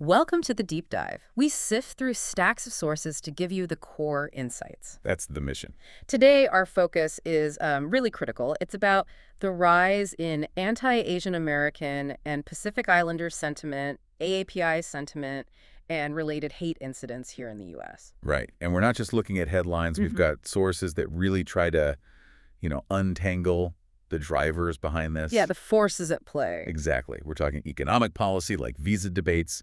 Welcome to the deep dive. We sift through stacks of sources to give you the core insights. That's the mission. Today, our focus is really critical. It's about the rise in anti-Asian American and Pacific Islander sentiment, AAPI sentiment, and related hate incidents here in the U.S. Right. And we're not just looking at headlines. We've got sources that really try to, untangle the drivers behind this. Yeah, the forces at play. Exactly. We're talking economic policy like visa debates,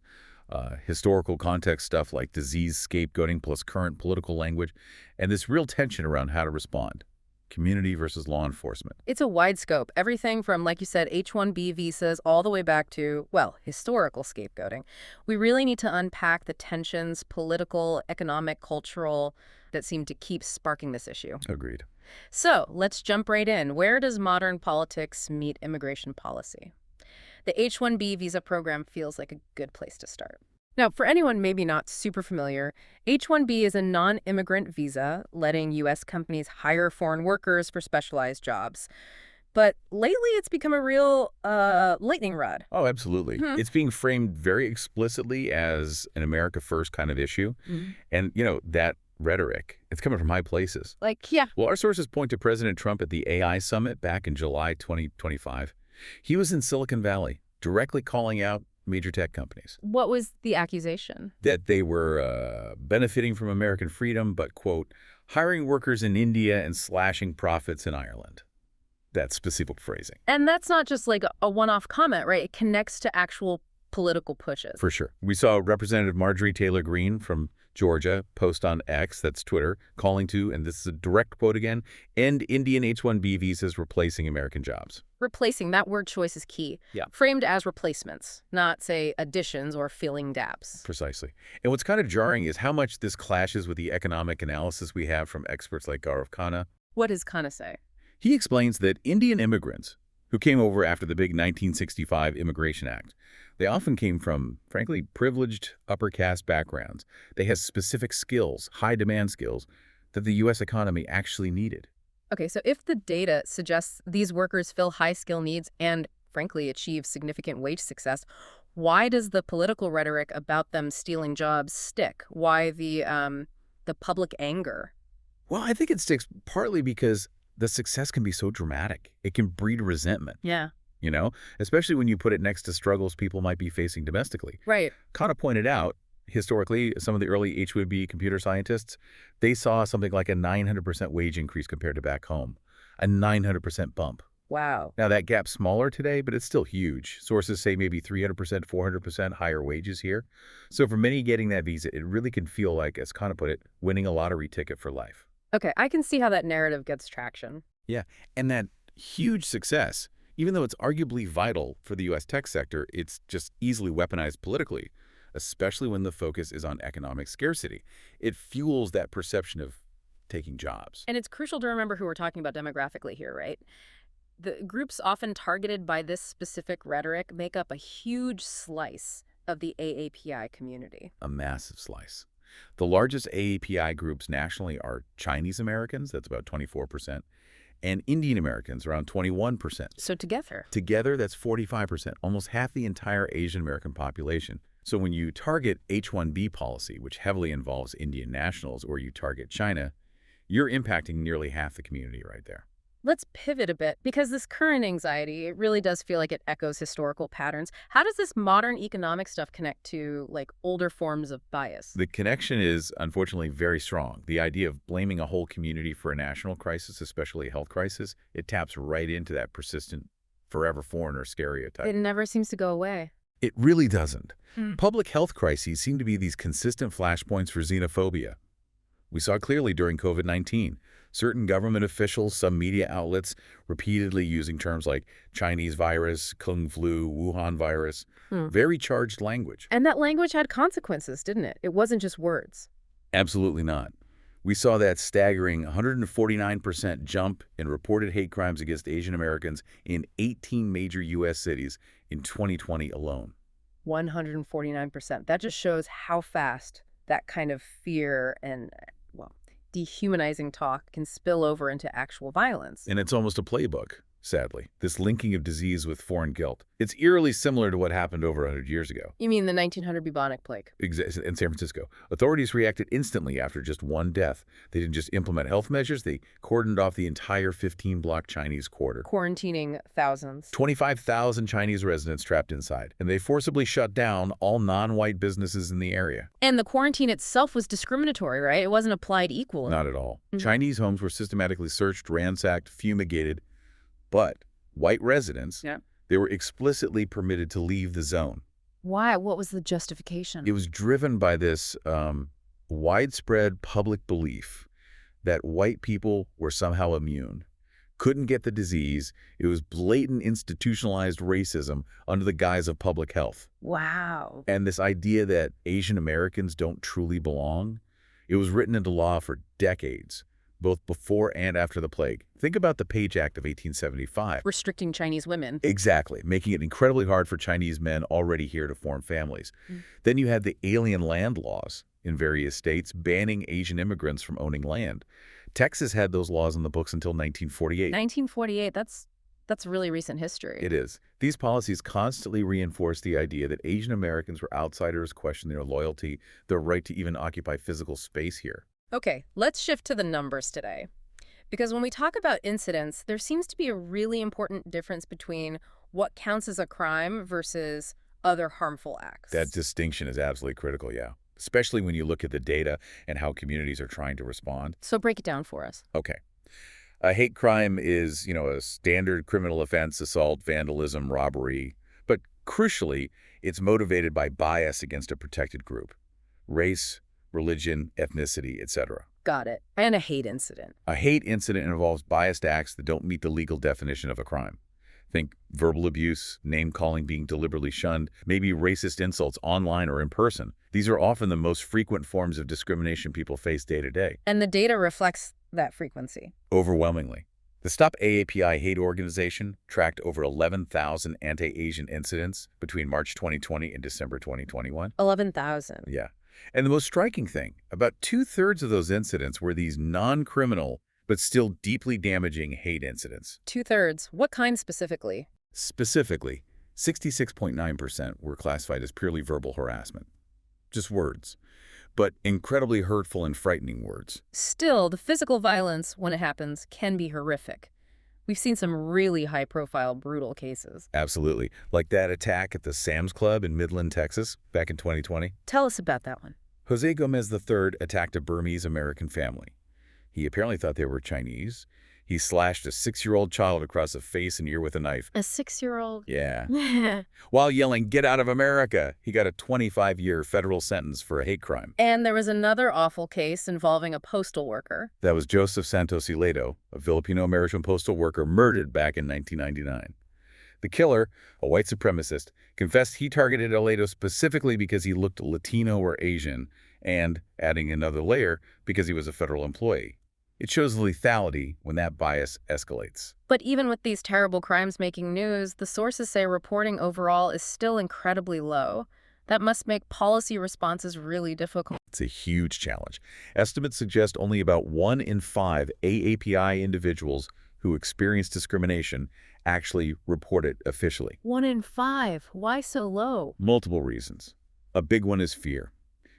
historical context stuff like disease scapegoating plus current political language, and this real tension around how to respond, community versus law enforcement. It's a wide scope, everything from, like you said, H-1B visas all the way back to, well, historical scapegoating. We really need to unpack the tensions, political, economic, cultural, that seem to keep sparking this issue. Agreed. So let's jump right in. Where does modern politics meet immigration policy? The H-1B visa program feels like a good place to start. Now, for anyone maybe not super familiar, H-1B is a non-immigrant visa letting U.S. companies hire foreign workers for specialized jobs. But lately, it's become a real lightning rod. Oh, absolutely. It's being framed very explicitly as an America First kind of issue. And, that rhetoric, it's coming from high places. Yeah. Well, our sources point to President Trump at the AI summit back in July 2025. He was in Silicon Valley, directly calling out major tech companies. What was the accusation? That they were benefiting from American freedom, but, quote, hiring workers in India and slashing profits in Ireland. That's specific phrasing. And that's not just like a one-off comment, right? It connects to actual political pushes. For sure. We saw Representative Marjorie Taylor Greene from Georgia post on X, that's Twitter, calling to, and this is a direct quote again, end Indian H-1B visas replacing American jobs. Replacing, that word choice is key. Yeah. Framed as replacements, not, say, additions or filling gaps. Precisely. And what's kind of jarring is how much this clashes with the economic analysis we have from experts like Gaurav Khanna. What does Khanna say? He explains that Indian immigrants who came over after the big 1965 Immigration Act, they often came from, frankly, privileged upper caste backgrounds. They had specific skills, high-demand skills, that the U.S. economy actually needed. Okay, so if the data suggests these workers fill high-skill needs and, frankly, achieve significant wage success, why does the political rhetoric about them stealing jobs stick? Why the public anger? Well, I think it sticks partly because the success can be so dramatic. It can breed resentment. Yeah. Especially when you put it next to struggles people might be facing domestically. Right. Khanna pointed out, historically, some of the early H-1B computer scientists, they saw something like a 900% wage increase compared to back home, a 900% bump. Wow. Now, that gap's smaller today, but it's still huge. Sources say maybe 300%, 400% higher wages here. So for many getting that visa, it really can feel like, as Khanna put it, winning a lottery ticket for life. Okay, I can see how that narrative gets traction. Yeah, and that huge success, even though it's arguably vital for the U.S. tech sector, it's just easily weaponized politically, especially when the focus is on economic scarcity. It fuels that perception of taking jobs. And it's crucial to remember who we're talking about demographically here, right? The groups often targeted by this specific rhetoric make up a huge slice of the AAPI community. A massive slice. The largest AAPI groups nationally are Chinese Americans, that's about 24%, and Indian Americans, around 21%. So together? Together, that's 45%, almost half the entire Asian American population. So when you target H-1B policy, which heavily involves Indian nationals, or you target China, you're impacting nearly half the community right there. Let's pivot a bit, because this current anxiety, it really does feel like it echoes historical patterns. How does this modern economic stuff connect to, older forms of bias? The connection is, unfortunately, very strong. The idea of blaming a whole community for a national crisis, especially a health crisis, it taps right into that persistent, forever foreigner stereotype. It never seems to go away. It really doesn't. Public health crises seem to be these consistent flashpoints for xenophobia. We saw clearly during COVID-19. Certain government officials, some media outlets, repeatedly using terms like Chinese virus, Kung flu, Wuhan virus, very charged language. And that language had consequences, didn't it? It wasn't just words. Absolutely not. We saw that staggering 149% jump in reported hate crimes against Asian Americans in 18 major U.S. cities in 2020 alone. 149%. That just shows how fast that kind of fear and, dehumanizing talk can spill over into actual violence. And it's almost a playbook. sadly, this linking of disease with foreign guilt. It's eerily similar to what happened over 100 years ago. You mean the 1900 bubonic plague? In San Francisco. Authorities reacted instantly after just one death. They didn't just implement health measures, they cordoned off the entire 15-block Chinese quarter. Quarantining thousands. 25,000 Chinese residents trapped inside, and they forcibly shut down all non-white businesses in the area. And the quarantine itself was discriminatory, right? It wasn't applied equally. Not at all. Chinese homes were systematically searched, ransacked, fumigated, but white residents, they were explicitly permitted to leave the zone. Why? What was the justification? It was driven by this widespread public belief that white people were somehow immune, couldn't get the disease. It was blatant institutionalized racism under the guise of public health. Wow. And this idea that Asian Americans don't truly belong, it was written into law for decades, both before and after the plague. Think about the Page Act of 1875. Restricting Chinese women. Exactly, making it incredibly hard for Chinese men already here to form families. Then you had the alien land laws in various states banning Asian immigrants from owning land. Texas had those laws in the books until 1948. 1948, that's really recent history. It is. These policies constantly reinforce the idea that Asian Americans were outsiders, questioning their loyalty, their right to even occupy physical space here. Okay, let's shift to the numbers today. Because when we talk about incidents, there seems to be a really important difference between what counts as a crime versus other harmful acts. That distinction is absolutely critical, especially when you look at the data and how communities are trying to respond. So break it down for us. Okay. A hate crime is, a standard criminal offense: assault, vandalism, robbery. But crucially, it's motivated by bias against a protected group: race, religion, ethnicity, etc. Got it. And a hate incident. A hate incident involves biased acts that don't meet the legal definition of a crime. Think verbal abuse, name-calling being deliberately shunned, maybe racist insults online or in person. These are often the most frequent forms of discrimination people face day to day. And the data reflects that frequency. Overwhelmingly. The Stop AAPI Hate organization tracked over 11,000 anti-Asian incidents between March 2020 and December 2021. 11,000. Yeah. And the most striking thing, about 2/3 of those incidents were these non-criminal, but still deeply damaging hate incidents. 2/3. What kind specifically? Specifically, 66.9% were classified as purely verbal harassment. Just words, but incredibly hurtful and frightening words. Still, the physical violence, when it happens, can be horrific. We've seen some really high-profile, brutal cases. Absolutely. Like that attack at the Sam's Club in Midland, Texas, back in 2020. Tell us about that one. Jose Gomez III attacked a Burmese-American family. He apparently thought they were Chinese. He slashed a 6-year-old child across the face and ear with a knife. A 6-year-old? Yeah. While yelling, "Get out of America!" He got a 25-year federal sentence for a hate crime. And there was another awful case involving a postal worker. That was Joseph Santos Ileto, a Filipino-American postal worker murdered back in 1999. The killer, a white supremacist, confessed he targeted Ileto specifically because he looked Latino or Asian, and, adding another layer, because he was a federal employee. It shows the lethality when that bias escalates. But even with these terrible crimes making news, the sources say reporting overall is still incredibly low. That must make policy responses really difficult. It's a huge challenge. Estimates suggest only about 1 in 5 AAPI individuals who experience discrimination actually report it officially. 1 in 5? Why so low? Multiple reasons. A big one is fear.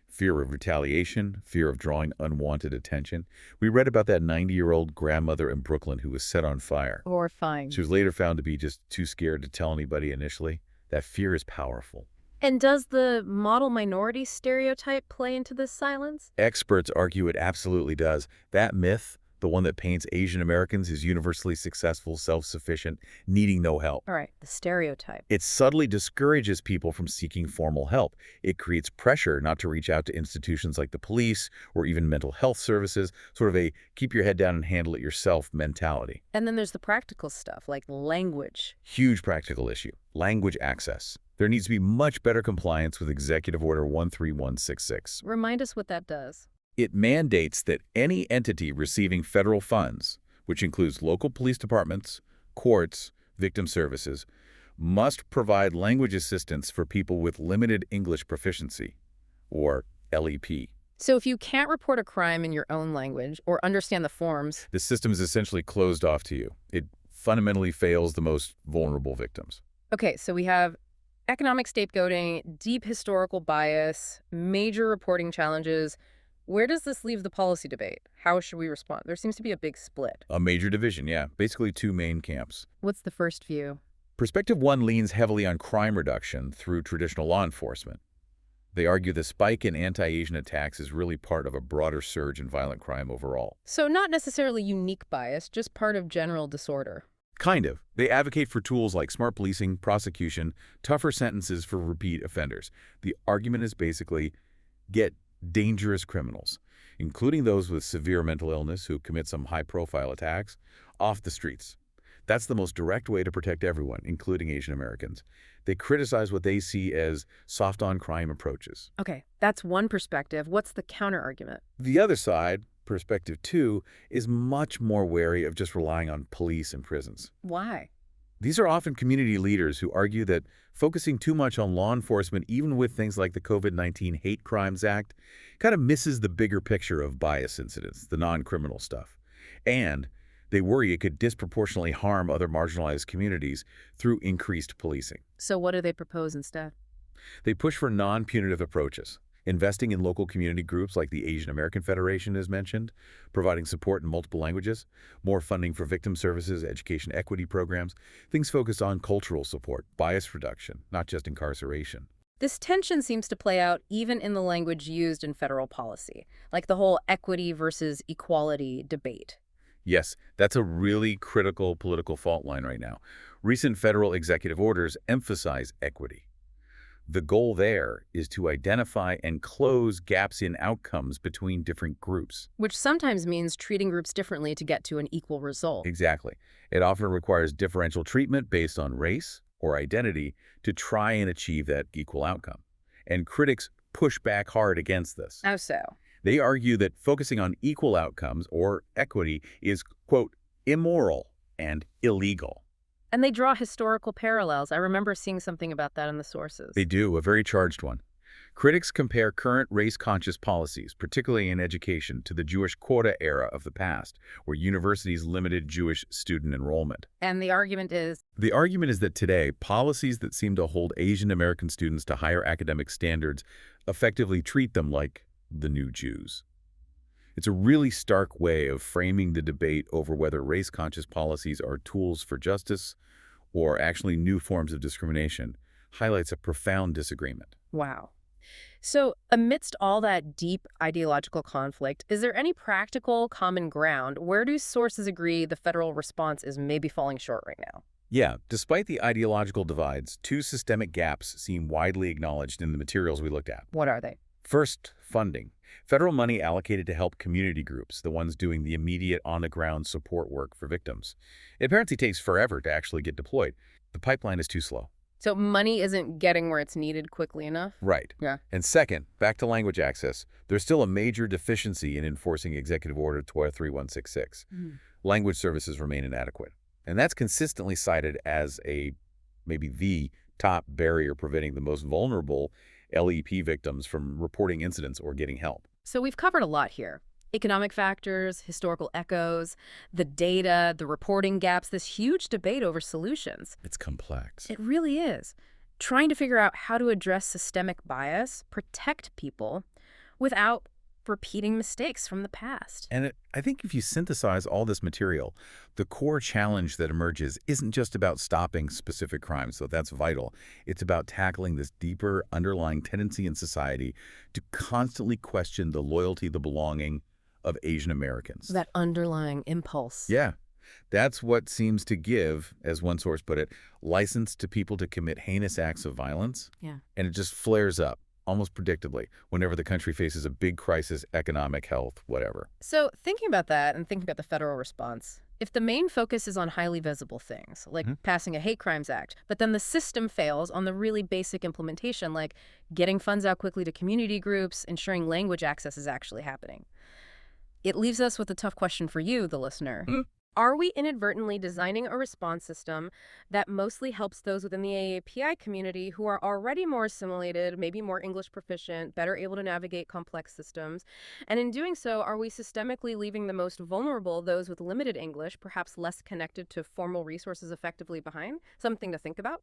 Fear of retaliation, fear of drawing unwanted attention. We read about that 90-year-old grandmother in Brooklyn who was set on fire. Horrifying. She was later found to be just too scared to tell anybody initially. That fear is powerful. And does the model minority stereotype play into this silence? Experts argue it absolutely does. That myth, the one that paints Asian Americans as universally successful, self-sufficient, needing no help. All right, the stereotype. It subtly discourages people from seeking formal help. It creates pressure not to reach out to institutions like the police or even mental health services, sort of a keep your head down and handle it yourself mentality. And then there's the practical stuff, like language. Huge practical issue. Language access. There needs to be much better compliance with Executive Order 13166. Remind us what that does. It mandates that any entity receiving federal funds, which includes local police departments, courts, victim services, must provide language assistance for people with limited English proficiency, or LEP. So if you can't report a crime in your own language or understand the forms, The system is essentially closed off to you. It fundamentally fails the most vulnerable victims. Okay, so we have economic scapegoating, deep historical bias, major reporting challenges. Where does this leave the policy debate? How should we respond? There seems to be a big split. A major division, yeah. Basically two main camps. What's the first view? Perspective one leans heavily on crime reduction through traditional law enforcement. They argue the spike in anti-Asian attacks is really part of a broader surge in violent crime overall. So not necessarily unique bias, just part of general disorder. Kind of. They advocate for tools like smart policing, prosecution, tougher sentences for repeat offenders. The argument is basically get dangerous criminals, including those with severe mental illness who commit some high-profile attacks, off the streets. That's the most direct way to protect everyone, including Asian Americans. They criticize what they see as soft-on-crime approaches. Okay, that's one perspective. What's the counter-argument? The other side, perspective two, is much more wary of just relying on police and prisons. Why? These are often community leaders who argue that focusing too much on law enforcement, even with things like the COVID-19 Hate Crimes Act, kind of misses the bigger picture of bias incidents, the non-criminal stuff. And they worry it could disproportionately harm other marginalized communities through increased policing. So what do they propose instead? They push for non-punitive approaches, investing in local community groups like the Asian American Federation as mentioned, providing support in multiple languages, more funding for victim services, education equity programs, things focused on cultural support, bias reduction, not just incarceration. This tension seems to play out even in the language used in federal policy, like the whole equity versus equality debate. Yes, that's a really critical political fault line right now. Recent federal executive orders emphasize equity. The goal there is to identify and close gaps in outcomes between different groups. Which sometimes means treating groups differently to get to an equal result. Exactly. It often requires differential treatment based on race or identity to try and achieve that equal outcome. And critics push back hard against this. How so? They argue that focusing on equal outcomes or equity is, quote, immoral and illegal. And they draw historical parallels. I remember seeing something about that in the sources. They do, a very charged one. Critics compare current race-conscious policies, particularly in education, to the Jewish quota era of the past, where universities limited Jewish student enrollment. And the argument is? The argument is that today, policies that seem to hold Asian American students to higher academic standards effectively treat them like the new Jews. It's a really stark way of framing the debate over whether race-conscious policies are tools for justice or actually new forms of discrimination, highlights a profound disagreement. Wow. So amidst all that deep ideological conflict, is there any practical common ground? Where do sources agree the federal response is maybe falling short right now? Yeah, despite the ideological divides, two systemic gaps seem widely acknowledged in the materials we looked at. What are they? First, funding. Federal money allocated to help community groups, the ones doing the immediate on-the-ground support work for victims. It apparently takes forever to actually get deployed. The pipeline is too slow. So money isn't getting where it's needed quickly enough? Right. Yeah. And second, back to language access, there's still a major deficiency in enforcing Executive Order 3166. Language services remain inadequate. And that's consistently cited as maybe the top barrier preventing the most vulnerable LEP victims from reporting incidents or getting help. So we've covered a lot here. Economic factors, historical echoes, the data, the reporting gaps, this huge debate over solutions. It's complex. It really is. Trying to figure out how to address systemic bias, protect people, without repeating mistakes from the past. And I think if you synthesize all this material, the core challenge that emerges isn't just about stopping specific crimes, though that's vital. It's about tackling this deeper underlying tendency in society to constantly question the loyalty, the belonging of Asian Americans. That underlying impulse. Yeah. That's what seems to give, as one source put it, license to people to commit heinous acts of violence. Yeah. And it just flares up, almost predictably, whenever the country faces a big crisis, economic, health, whatever. So thinking about that and thinking about the federal response, if the main focus is on highly visible things, like passing a hate crimes act, but then the system fails on the really basic implementation, like getting funds out quickly to community groups, ensuring language access is actually happening, it leaves us with a tough question for you, the listener. Are we inadvertently designing a response system that mostly helps those within the AAPI community who are already more assimilated, maybe more English proficient, better able to navigate complex systems? And in doing so, are we systemically leaving the most vulnerable, those with limited English, perhaps less connected to formal resources effectively behind? Something to think about.